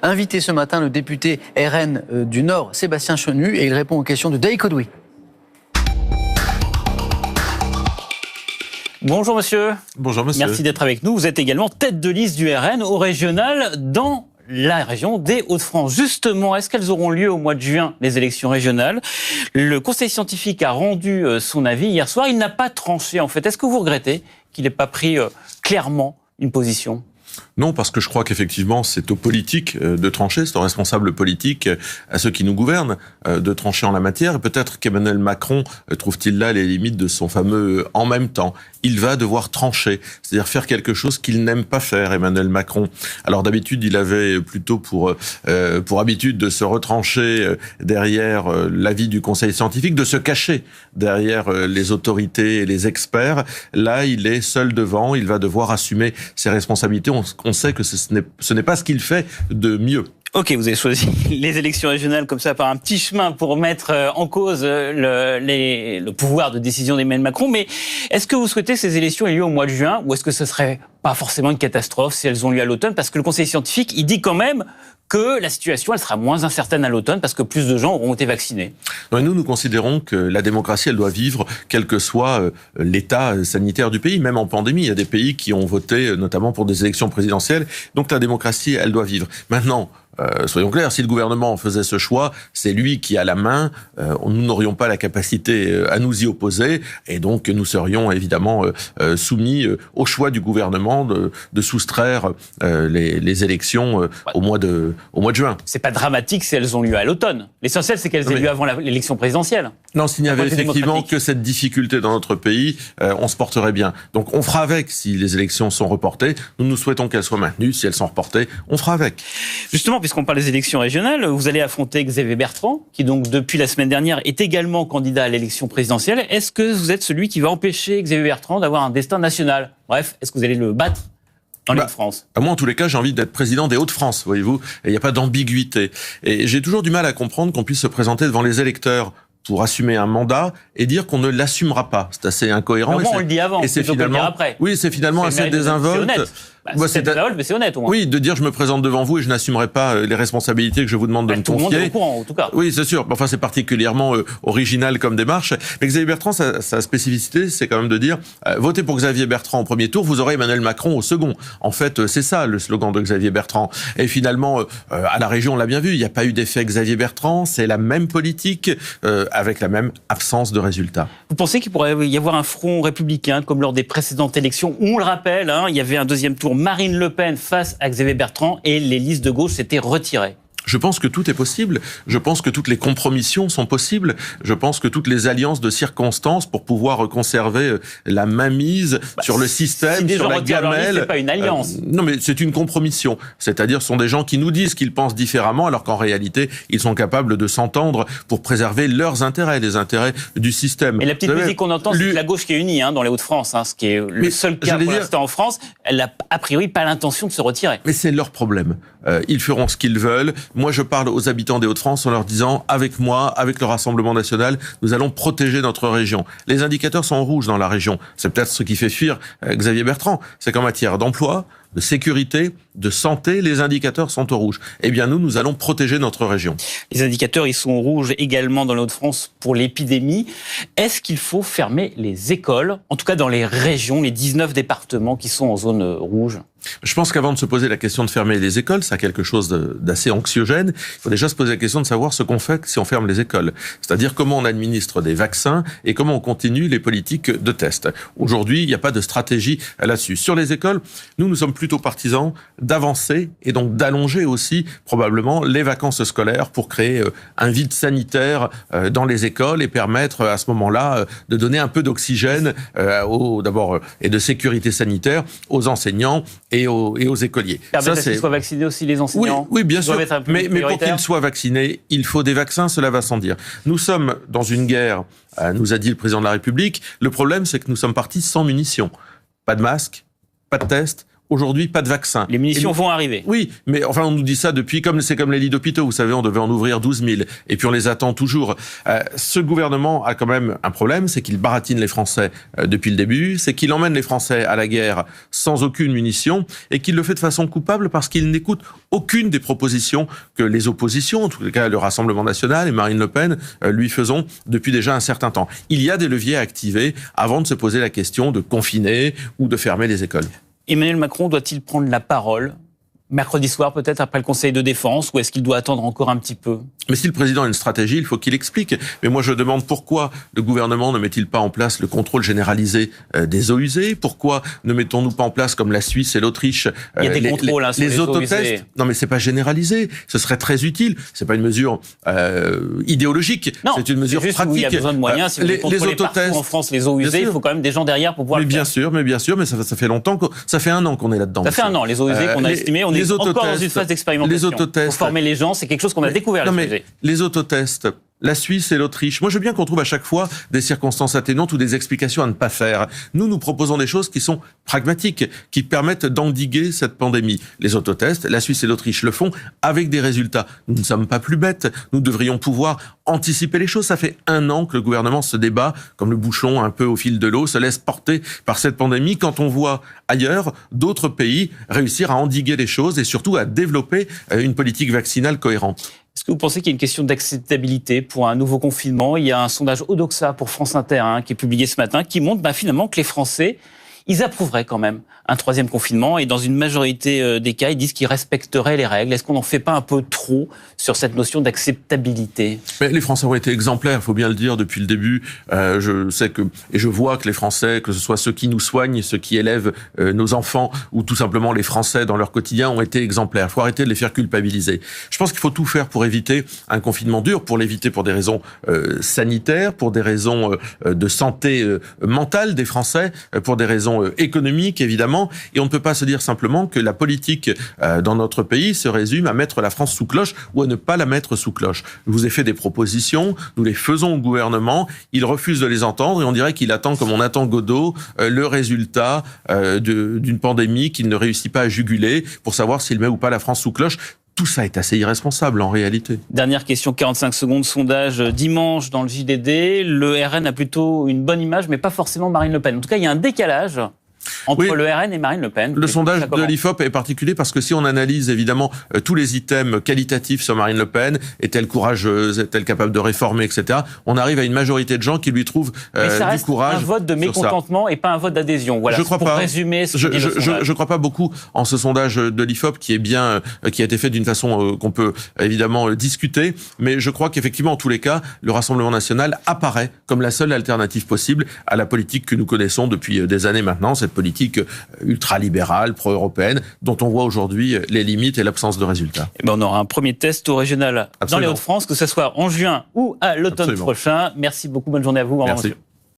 Invité ce matin, le député RN du Nord, Sébastien Chenu, et il répond aux questions de Daï Kodoui. Bonjour monsieur. Bonjour monsieur. Merci d'être avec nous. Vous êtes également tête de liste du RN au régional dans la région des Hauts-de-France. Justement, est-ce qu'elles auront lieu au mois de juin, les élections régionales? Le conseil scientifique a rendu son avis hier soir. Il n'a pas tranché en fait. Est-ce que vous regrettez qu'il n'ait pas pris clairement une position? Non, parce que je crois qu'effectivement, c'est aux politiques de trancher, c'est aux responsables politiques, à ceux qui nous gouvernent, de trancher en la matière. Et peut-être qu'Emmanuel Macron trouve-t-il là les limites de son fameux « en même temps ». Il va devoir trancher, c'est-à-dire faire quelque chose qu'il n'aime pas faire, Emmanuel Macron. Alors d'habitude, il avait plutôt pour habitude de se retrancher derrière l'avis du conseil scientifique, de se cacher derrière les autorités et les experts. Là, il est seul devant, il va devoir assumer ses responsabilités. On sait que ce n'est pas ce qu'il fait de mieux. Ok, vous avez choisi les élections régionales comme ça par un petit chemin pour mettre en cause le pouvoir de décision d'Emmanuel Macron. Mais est-ce que vous souhaitez que ces élections aient lieu au mois de juin ou est-ce que ce serait pas forcément une catastrophe si elles ont lieu à l'automne? Parce que le conseil scientifique, il dit quand même que la situation, elle sera moins incertaine à l'automne parce que plus de gens auront été vaccinés. Nous considérons que la démocratie, elle doit vivre quel que soit l'état sanitaire du pays, même en pandémie. Il y a des pays qui ont voté notamment pour des élections présidentielles. Donc la démocratie, elle doit vivre. Maintenant, soyons clairs, si le gouvernement faisait ce choix, c'est lui qui a la main. Nous n'aurions pas la capacité à nous y opposer, et donc nous serions évidemment soumis au choix du gouvernement de soustraire les élections au mois de juin. C'est pas dramatique si elles ont lieu à l'automne. L'essentiel, c'est qu'elles aient lieu avant l'élection présidentielle. Non, s'il n'y avait effectivement que cette difficulté dans notre pays, on se porterait bien. Donc on fera avec si les élections sont reportées. Nous souhaitons qu'elles soient maintenues. Si elles sont reportées, on fera avec. Justement, puisqu'on parle des élections régionales, vous allez affronter Xavier Bertrand, qui donc depuis la semaine dernière est également candidat à l'élection présidentielle. Est-ce que vous êtes celui qui va empêcher Xavier Bertrand d'avoir un destin national? Bref, est-ce que vous allez le battre dans les Hauts-de-France? Moi, en tous les cas, j'ai envie d'être président des Hauts-de-France, voyez-vous. Et il n'y a pas d'ambiguïté. Et j'ai toujours du mal à comprendre qu'on puisse se présenter devant les électeurs pour assumer un mandat et dire qu'on ne l'assumera pas. C'est assez incohérent. On le dit avant, et c'est finalement, après. Oui, c'est finalement assez désinvolte. C'est honnête. C'est désinvolte, mais c'est honnête au moins. Oui, de dire je me présente devant vous et je n'assumerai pas les responsabilités que je vous demande de me confier. Tout le monde est au courant, en tout cas. Oui, c'est sûr. Enfin, c'est particulièrement original comme démarche. Mais Xavier Bertrand, sa spécificité, c'est quand même de dire votez pour Xavier Bertrand au premier tour, vous aurez Emmanuel Macron au second. En fait, c'est ça le slogan de Xavier Bertrand. Et finalement, à la région, on l'a bien vu, il n'y a pas eu d'effet Xavier Bertrand. C'est la même politique avec la même absence de résultats. Vous pensez qu'il pourrait y avoir un front républicain comme lors des précédentes élections où, on le rappelle, il y avait un deuxième tour, Marine Le Pen face à Xavier Bertrand et les listes de gauche s'étaient retirées? Je pense que tout est possible. Je pense que toutes les compromissions sont possibles. Je pense que toutes les alliances de circonstances pour pouvoir conserver la mainmise sur le système, sur la gamelle. C'est pas une alliance. Non, mais c'est une compromission. C'est-à-dire, ce sont des gens qui nous disent qu'ils pensent différemment, alors qu'en réalité, ils sont capables de s'entendre pour préserver leurs intérêts, les intérêts du système. Et la petite musique qu'on entend, c'est la gauche qui est unie dans les Hauts-de-France, ce qui est le seul cas pour l'instant en France. Elle n'a a priori pas l'intention de se retirer. Mais c'est leur problème. Ils feront ce qu'ils veulent. Moi, je parle aux habitants des Hauts-de-France en leur disant, avec moi, avec le Rassemblement national, nous allons protéger notre région. Les indicateurs sont rouges dans la région. C'est peut-être ce qui fait fuir Xavier Bertrand. C'est qu'en matière d'emploi, de sécurité, de santé, les indicateurs sont au rouge. Eh bien, nous allons protéger notre région. Les indicateurs, ils sont au rouge également dans les Hauts-de-France pour l'épidémie. Est-ce qu'il faut fermer les écoles, en tout cas dans les régions, les 19 départements qui sont en zone rouge? Je pense qu'avant de se poser la question de fermer les écoles, c'est quelque chose d'assez anxiogène. Il faut déjà se poser la question de savoir ce qu'on fait si on ferme les écoles. C'est-à-dire comment on administre des vaccins et comment on continue les politiques de test. Aujourd'hui, il n'y a pas de stratégie là-dessus. Sur les écoles, nous sommes plutôt partisans d'avancer et donc d'allonger aussi probablement les vacances scolaires pour créer un vide sanitaire dans les écoles et permettre à ce moment-là de donner un peu d'oxygène d'abord et de sécurité sanitaire aux enseignants et aux écoliers. Permettre qu'ils soient vaccinés aussi, les enseignants? Oui, bien sûr. Mais pour qu'ils soient vaccinés, il faut des vaccins, cela va sans dire. Nous sommes dans une guerre, nous a dit le président de la République. Le problème, c'est que nous sommes partis sans munitions. Pas de masques, pas de tests. aujourd'hui pas de vaccin. Les munitions vont arriver. Oui, mais enfin on nous dit ça depuis, c'est comme les lits d'hôpitaux, vous savez, on devait en ouvrir 12 000, et puis on les attend toujours. Ce gouvernement a quand même un problème, c'est qu'il baratine les Français depuis le début, c'est qu'il emmène les Français à la guerre sans aucune munition, et qu'il le fait de façon coupable parce qu'il n'écoute aucune des propositions que les oppositions, en tout cas le Rassemblement national et Marine Le Pen, lui faisons depuis déjà un certain temps. Il y a des leviers à activer avant de se poser la question de confiner ou de fermer les écoles. Emmanuel Macron doit-il prendre la parole mercredi soir, peut-être après le Conseil de défense, ou est-ce qu'il doit attendre encore un petit peu? Mais si le président a une stratégie, il faut qu'il explique. Mais moi, je demande pourquoi le gouvernement ne met-il pas en place le contrôle généralisé des eaux usées? Pourquoi ne mettons-nous pas en place, comme la Suisse et l'Autriche, il y a des contrôles sur les autotests? Non, mais c'est pas généralisé. Ce serait très utile. C'est pas une mesure idéologique. Non, c'est une mesure pratique. Il y a besoin de moyens. Si vous voulez contrôler partout en France les eaux usées, il faut quand même des gens derrière pour pouvoir le faire. Mais bien sûr, mais ça fait longtemps, ça fait 1 an qu'on est là-dedans. Ça fait 1 an, les eaux usées qu'on a estimées. On est encore dans une phase d'expérimentation. Pour former les gens, c'est quelque chose qu'on a découvert. Les autotests, la Suisse et l'Autriche. Moi, je veux bien qu'on trouve à chaque fois des circonstances atténuantes ou des explications à ne pas faire. Nous proposons des choses qui sont pragmatiques, qui permettent d'endiguer cette pandémie. Les autotests, la Suisse et l'Autriche le font avec des résultats. Nous ne sommes pas plus bêtes. Nous devrions pouvoir anticiper les choses. Ça fait 1 an que le gouvernement se débat, comme le bouchon un peu au fil de l'eau, se laisse porter par cette pandémie, quand on voit ailleurs d'autres pays réussir à endiguer les choses et surtout à développer une politique vaccinale cohérente. Est-ce que vous pensez qu'il y a une question d'acceptabilité pour un nouveau confinement? Il y a un sondage Odoxa pour France Inter qui est publié ce matin qui montre finalement que les Français, ils approuveraient quand même un 3e confinement et dans une majorité des cas, ils disent qu'ils respecteraient les règles. Est-ce qu'on n'en fait pas un peu trop sur cette notion d'acceptabilité? Mais les Français ont été exemplaires, il faut bien le dire, depuis le début. Je sais et je vois que les Français, que ce soit ceux qui nous soignent, ceux qui élèvent nos enfants, ou tout simplement les Français dans leur quotidien, ont été exemplaires. Il faut arrêter de les faire culpabiliser. Je pense qu'il faut tout faire pour éviter un confinement dur, pour l'éviter pour des raisons sanitaires, pour des raisons de santé mentale des Français, pour des raisons économiques, évidemment. Et on ne peut pas se dire simplement que la politique dans notre pays se résume à mettre la France sous cloche ou à ne pas la mettre sous cloche. Je vous ai fait des propositions, nous les faisons au gouvernement, il refuse de les entendre et on dirait qu'il attend, comme on attend Godot, le résultat d'une pandémie qu'il ne réussit pas à juguler pour savoir s'il met ou pas la France sous cloche. Tout ça est assez irresponsable en réalité. Dernière question, 45 secondes, sondage dimanche dans le JDD. Le RN a plutôt une bonne image, mais pas forcément Marine Le Pen. En tout cas, il y a un décalage entre le RN et Marine Le Pen. Le sondage de l'IFOP est particulier parce que si on analyse évidemment tous les items qualitatifs sur Marine LePen, est-elle courageuse, est-elle capable de réformer, etc., on arrive à une majorité de gens qui lui trouvent du courage. Un vote de mécontentement et pas un vote d'adhésion. Voilà, je crois pour pas. résumer ce je crois pas beaucoup en ce sondage de l'IFOP qui a été fait d'une façon qu'on peut évidemment discuter, mais je crois qu'effectivement en tous les cas, le Rassemblement national apparaît comme la seule alternative possible à la politique que nous connaissons depuis des années maintenant, cette politique ultralibérale, pro-européenne, dont on voit aujourd'hui les limites et l'absence de résultats. On aura un premier test au régional dans les Hauts-de-France, que ce soit en juin ou à l'automne prochain. Merci beaucoup, bonne journée à vous. Au revoir, monsieur.